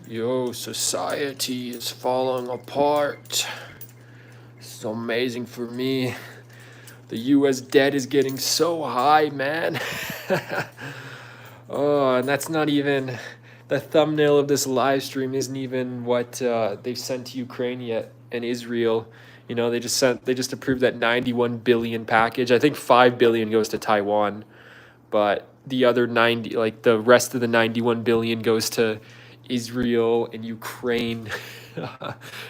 Yo, society is falling apart. It's amazing for me. The US debt is getting so high, man. Oh, and that's not even the thumbnail of this live stream isn't even what they've sent to Ukraine yet and Israel. You know, they just approved that 91 billion package. I think 5 billion goes to Taiwan, but the other 90, like the rest of the 91 billion goes to Israel and Ukraine.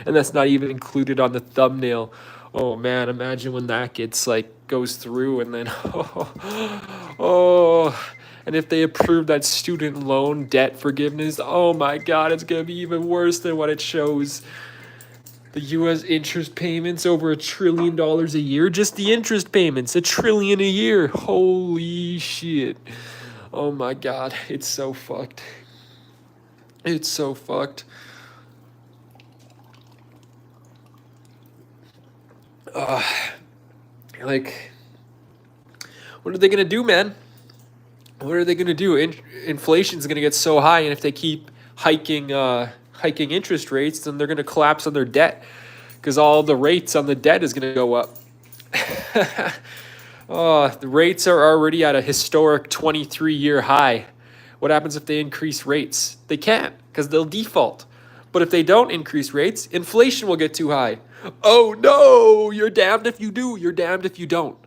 And that's not even included on the thumbnail. Oh man, imagine when that gets like goes through and then oh, and if they approve that student loan debt forgiveness, oh my god, it's gonna be even worse than what it shows. The US interest payments over $1 trillion a year, just the interest payments, $1 trillion a year. Holy shit. Oh my god, it's so fucked. It's so fucked. Like, what are they gonna do, man? What are they gonna do? Inflation's gonna get so high, and if they keep hiking interest rates, then they're gonna collapse on their debt, because all the rates on the debt is gonna go up. Oh, the rates are already at a historic 23-year high. What happens if they increase rates? They can't, because they'll default. But if they don't increase rates, inflation will get too high. Oh no, you're damned if you do, you're damned if you don't.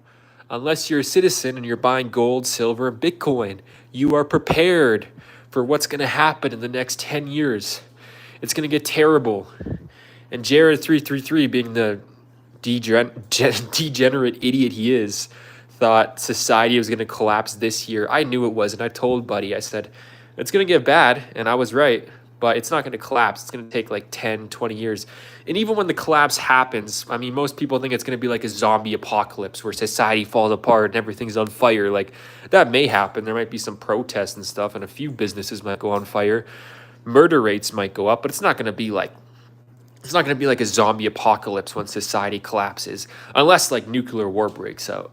Unless you're a citizen and you're buying gold, silver, and Bitcoin, you are prepared for what's going to happen in the next 10 years. It's going to get terrible. And Jared333, being the degenerate idiot he is, thought society was going to collapse this year. I knew it was, and I told Buddy, I said, it's going to get bad, and I was right, but it's not going to collapse. It's going to take like 10, 20 years. And even when the collapse happens, I mean, most people think it's going to be like a zombie apocalypse where society falls apart and everything's on fire. Like, that may happen. There might be some protests and stuff, and a few businesses might go on fire. Murder rates might go up, but it's not going to be like a zombie apocalypse when society collapses, unless like nuclear war breaks out,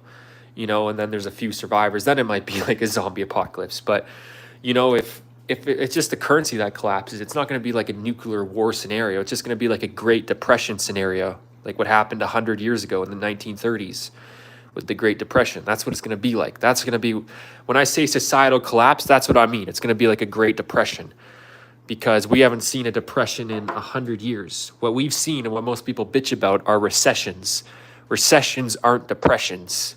you know, and then there's a few survivors. Then it might be like a zombie apocalypse. But, you know, if it's just the currency that collapses, it's not going to be like a nuclear war scenario. It's just going to be like a Great Depression scenario, like what happened 100 years ago in the 1930s with the Great Depression. That's what it's going to be like. That's going to be, when I say societal collapse, that's what I mean. It's going to be like a Great Depression, because we haven't seen a depression in 100 years. What we've seen and what most people bitch about are recessions. Recessions aren't depressions.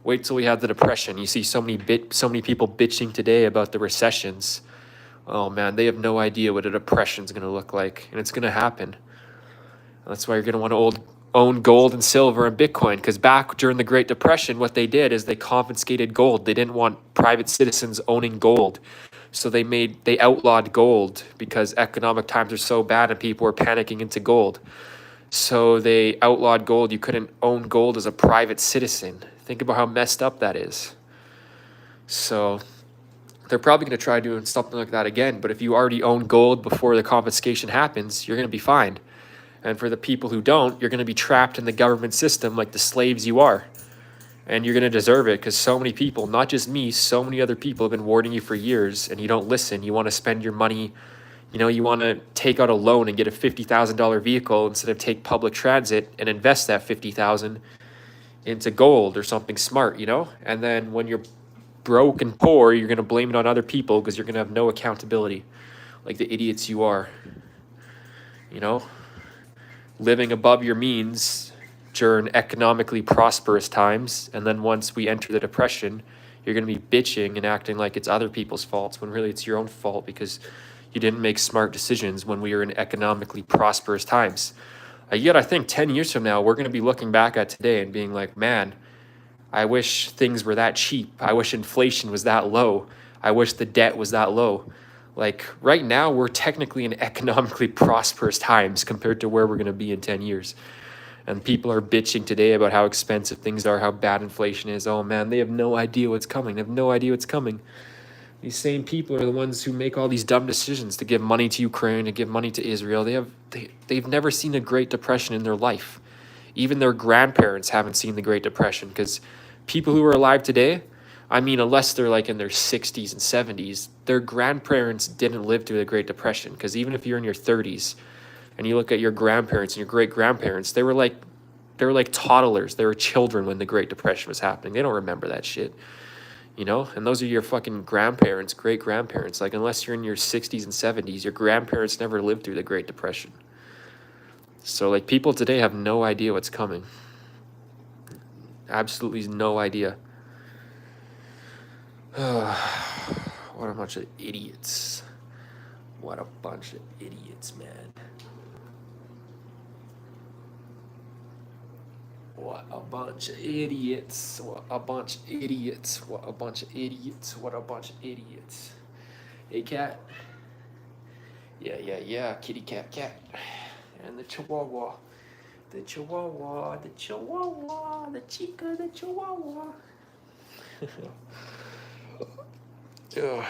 Wait till we have the depression. You see so many people bitching today about the recessions. Oh man, they have no idea what a depression is going to look like, and it's going to happen. That's why you're going to want to own gold and silver and Bitcoin, because back during the Great Depression, what they did is they confiscated gold. They didn't want private citizens owning gold. So they outlawed gold because economic times are so bad and people were panicking into gold. So they outlawed gold. You couldn't own gold as a private citizen. Think about how messed up that is. So they're probably going to try doing something like that again. But if you already own gold before the confiscation happens, you're going to be fine. And for the people who don't, you're going to be trapped in the government system like the slaves you are. And you're going to deserve it, because so many people, not just me, so many other people have been warning you for years, and you don't listen. You want to spend your money, you know, you want to take out a loan and get a $50,000 vehicle instead of take public transit and invest that $50,000 into gold or something smart, you know? And then when you're broke and poor, you're going to blame it on other people because you're going to have no accountability, like the idiots you are, you know? Living above your means during economically prosperous times, and then once we enter the depression, you're going to be bitching and acting like it's other people's faults when really it's your own fault because you didn't make smart decisions when we were in economically prosperous times. Yet I think 10 years from now, we're going to be looking back at today and being like, man, I wish things were that cheap. I wish inflation was that low. I wish the debt was that low. Like right now, we're technically in economically prosperous times compared to where we're going to be in 10 years. And people are bitching today about how expensive things are, how bad inflation is. Oh man, they have no idea what's coming. They have no idea what's coming. These same people are the ones who make all these dumb decisions to give money to Ukraine, to give money to Israel. They've never seen a Great Depression in their life. Even their grandparents haven't seen the Great Depression, because people who are alive today, I mean, unless they're like in their 60s and 70s, their grandparents didn't live through the Great Depression. Because even if you're in your 30s and you look at your grandparents and your great grandparents, they were like toddlers. They were children when the Great Depression was happening. They don't remember that shit, you know? And those are your fucking grandparents, great grandparents. Like, unless you're in your 60s and 70s, your grandparents never lived through the Great Depression. So, like, people today have no idea what's coming. Absolutely no idea. What a bunch of idiots. What a bunch of idiots, man. What a bunch of idiots. What a bunch of idiots. What a bunch of idiots. What a bunch of idiots. Hey, cat. Yeah. Kitty cat, cat. And the chihuahua. The chihuahua. The chihuahua. The chica, the chihuahua. Ugh.